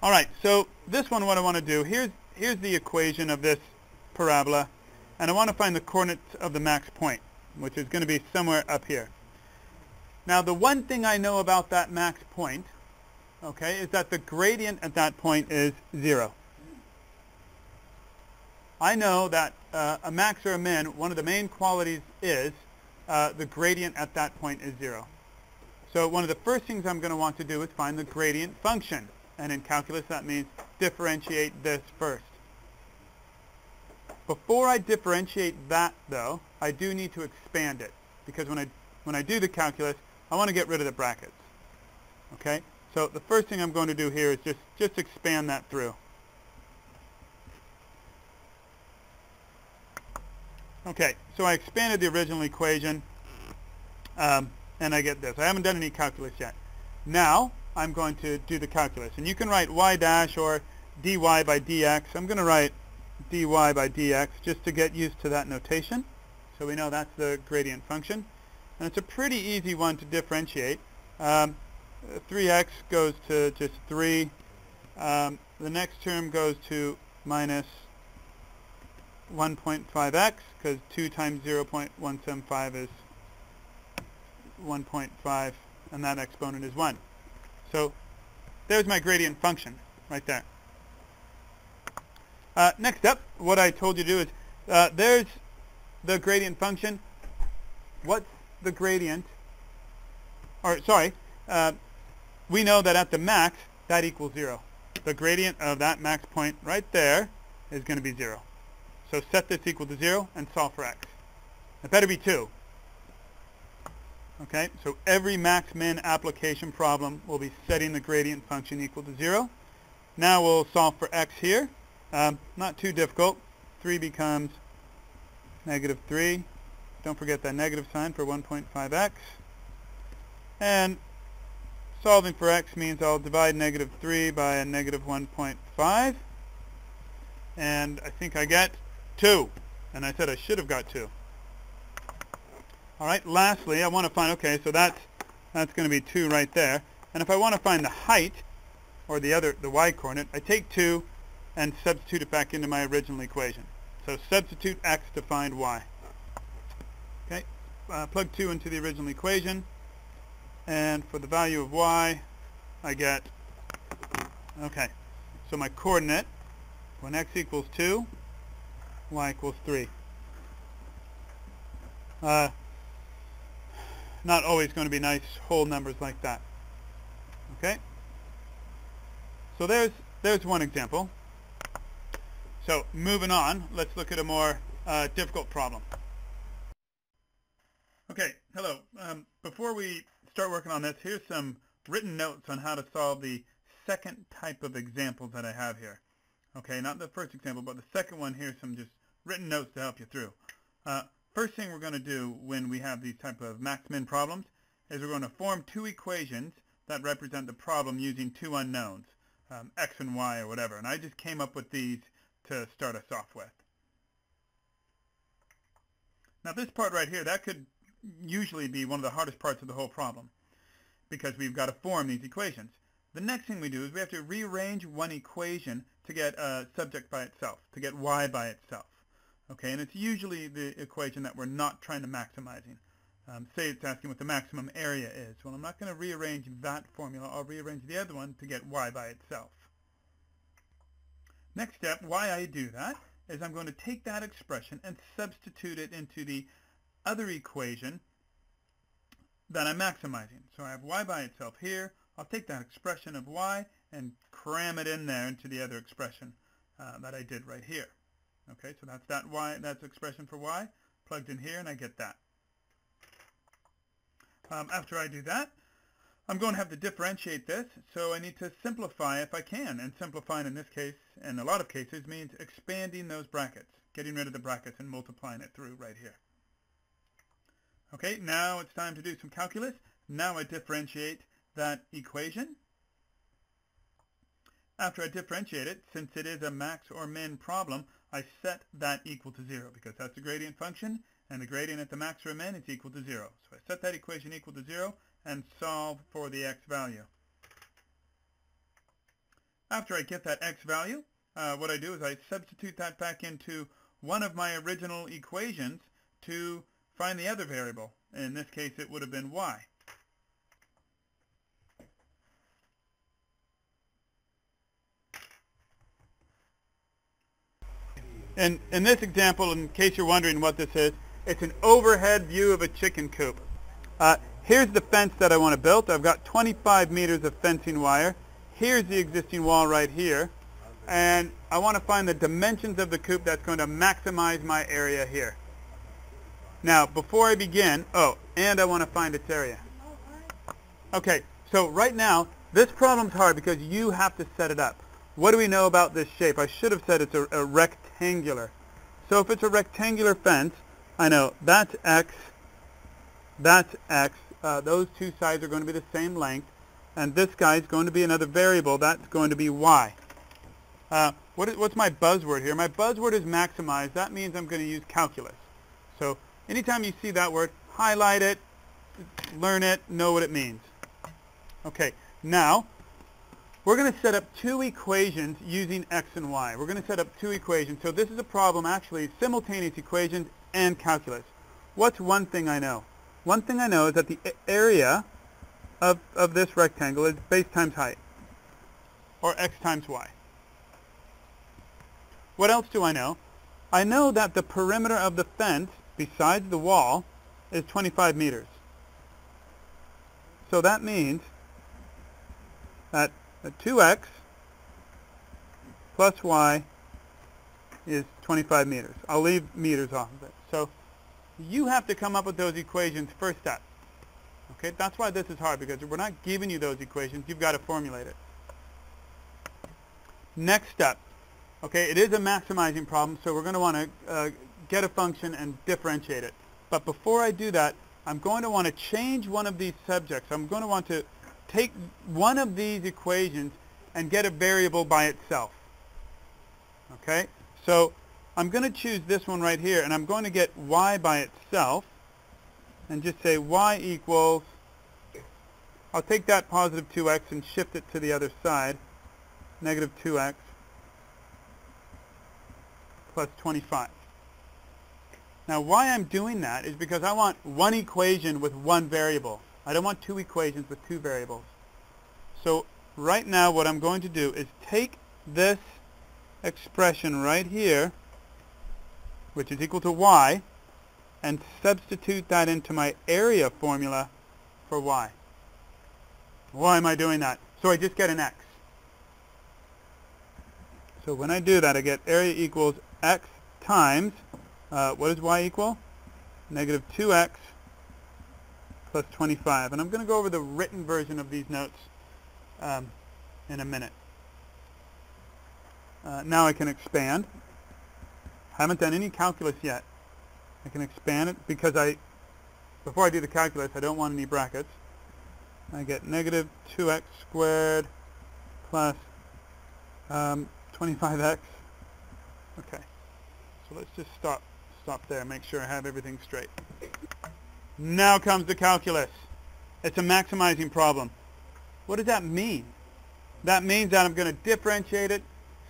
All right, so this one, what I want to do, here's the equation of this parabola, and I want to find the coordinates of the max point, which is going to be somewhere up here. Now, the one thing I know about that max point, okay, is that the gradient at that point is 0. I know that a max or a min, one of the main qualities is the gradient at that point is 0. So one of the first things I'm going to want to do is find the gradient function. And in calculus, that means differentiate this first. Before I differentiate that, though, I do need to expand it. Because when I do the calculus, I want to get rid of the brackets. Okay? So the first thing I'm going to do here is just expand that through. Okay, so I expanded the original equation, and I get this. I haven't done any calculus yet. Now, I'm going to do the calculus. And you can write y dash or dy by dx. I'm going to write dy by dx just to get used to that notation. So we know that's the gradient function. And it's a pretty easy one to differentiate. 3x goes to just 3. The next term goes to minus 1.5x, because 2 times 0.175 is 1.5, and that exponent is 1. So there's my gradient function right there. Next up, what I told you to do is, there's the gradient function. What's the gradient? Or sorry, we know that at the max, that equals 0. The gradient of that max point right there is going to be 0. So set this equal to 0 and solve for x. It better be 2. Okay, so every max-min application problem will be setting the gradient function equal to 0. Now we'll solve for x here. Not too difficult. 3 becomes negative 3. Don't forget that negative sign for 1.5x. And solving for x means I'll divide negative 3 by a negative 1.5. And I think I get 2. And I said I should have got 2. All right, lastly, I want to find, okay, so that's going to be 2 right there. And if I want to find the height, or the y coordinate, I take 2 and substitute it back into my original equation. So substitute x to find y. Okay, plug 2 into the original equation. And for the value of y, I get, okay, so my coordinate, when x equals 2, y equals 3. Not always going to be nice whole numbers like that. Okay? So there's one example. So moving on, let's look at a more difficult problem. Okay, hello. Before we start working on this, here's some written notes on how to solve the second type of example that I have here. Okay, not the first example, but the second one. Here's some just written notes to help you through. First thing we're going to do when we have these type of max-min problems is we're going to form 2 equations that represent the problem using 2 unknowns, x and y or whatever. And I just came up with these to start us off with. Now this part right here, that could usually be one of the hardest parts of the whole problem because we've got to form these equations. The next thing we do is we have to rearrange one equation to get a subject by itself, to get y by itself. Okay, and it's usually the equation that we're not trying to maximizing. Say it's asking what the maximum area is. Well, I'm not going to rearrange that formula. I'll rearrange the other one to get y by itself. Next step, why I do that, is I'm going to take that expression and substitute it into the other equation that I'm maximizing. So I have y by itself here. I'll take that expression of y and cram it in there into the other expression that I did right here. Okay, so that's that y, that's the expression for y, plugged in here, and I get that. After I do that, I'm going to have to differentiate this, so I need to simplify if I can. And simplifying in this case, in a lot of cases, means expanding those brackets, getting rid of the brackets and multiplying it through right here. Okay, now it's time to do some calculus. Now I differentiate that equation. After I differentiate it, since it is a max or min problem, I set that equal to 0 because that's the gradient function, and the gradient at the max or min is equal to 0. So I set that equation equal to 0 and solve for the x value. after I get that x value, what I do is I substitute that back into one of my original equations to find the other variable. In this case, it would have been y. And in this example, in case you're wondering what this is, it's an overhead view of a chicken coop. Here's the fence that I want to build. I've got 25 meters of fencing wire. Here's the existing wall right here. And I want to find the dimensions of the coop that's going to maximize my area here. Now, before I begin, and I want to find its area. Okay, so right now, this problem's hard because you have to set it up. What do we know about this shape? I should have said it's a rectangular. So if it's a rectangular fence, I know that's x, that's x. Those two sides are going to be the same length. And this guy is going to be another variable. That's going to be y. What's my buzzword here? My buzzword is maximize. That means I'm going to use calculus. So anytime you see that word, highlight it, learn it, know what it means. Okay, now we're going to set up two equations using x and y. We're going to set up two equations. So this is a problem, actually, simultaneous equations and calculus. What's one thing I know? One thing I know is that the area of this rectangle is base times height, or x times y. What else do I know? I know that the perimeter of the fence, besides the wall, is 25 meters. So that means that 2x plus y is 25 meters. I'll leave meters off of it. So you have to come up with those equations first step. Okay, that's why this is hard, because we're not giving you those equations. You've got to formulate it. Next step. Okay, it is a maximizing problem, so we're going to want to get a function and differentiate it. But before I do that, I'm going to want to change one of these subjects. I'm going to want to take one of these equations and get a variable by itself. Okay, so I'm going to choose this one right here, and I'm going to get y by itself, and just say y equals, I'll take that positive 2x and shift it to the other side, negative 2x plus 25. Now why I'm doing that is because I want one equation with one variable. I don't want two equations with two variables. So right now what I'm going to do is take this expression right here, which is equal to y, and substitute that into my area formula for y. Why am I doing that? So I just get an x. So when I do that, I get area equals x times, what does y equal? Negative 2x plus 25. And I'm going to go over the written version of these notes in a minute. Now I can expand. Haven't done any calculus yet. I can expand it because before I do the calculus, I don't want any brackets. I get negative 2x squared plus 25x. Okay, so let's just stop there, make sure I have everything straight. Now comes the calculus. It's a maximizing problem. What does that mean? That means that I'm going to differentiate it,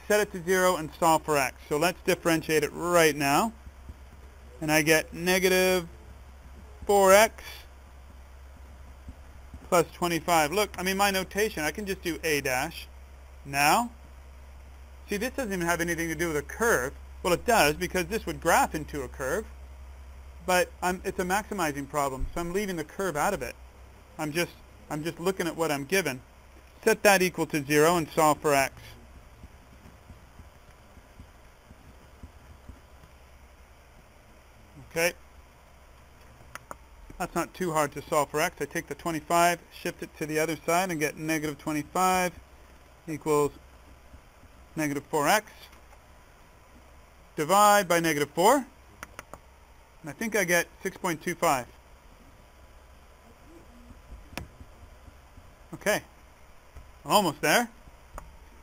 set it to 0, and solve for x. So let's differentiate it right now. And I get negative 4x plus 25. Look, I mean, my notation, I can just do a dash. Now, see, this doesn't even have anything to do with a curve. Well, it does, because this would graph into a curve. But it's a maximizing problem, so I'm leaving the curve out of it. I'm just looking at what I'm given. Set that equal to 0 and solve for x. Okay. That's not too hard to solve for x. I take the 25, shift it to the other side, and get negative 25 equals negative 4x. Divide by negative 4. And I think I get 6.25. Okay. I'm almost there.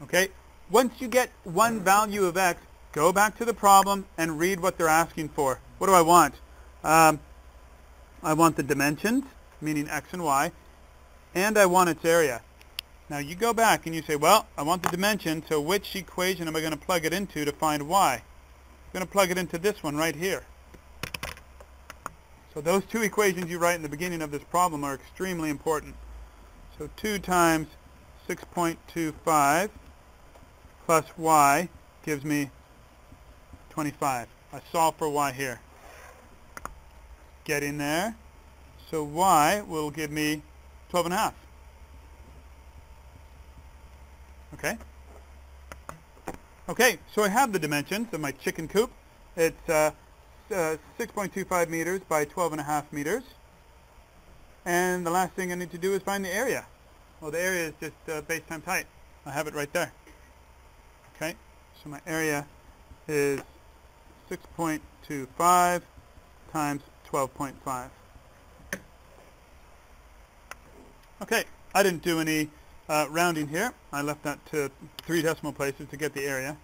Okay. Once you get one value of x, go back to the problem and read what they're asking for. What do I want? I want the dimensions, meaning x and y, and I want its area. Now you go back and you say, well, I want the dimension, so which equation am I going to plug it into to find y? I'm going to plug it into this one right here. So those two equations you write in the beginning of this problem are extremely important. So 2 times 6.25 plus y gives me 25. I solve for y here. Getting there. So y will give me 12.5. Okay? Okay, so I have the dimensions of my chicken coop. It's 6.25 meters by 12.5 meters. And the last thing I need to do is find the area. Well, the area is just base times height. I have it right there. Okay, so my area is 6.25 times 12.5. Okay, I didn't do any rounding here. I left that to 3 decimal places to get the area.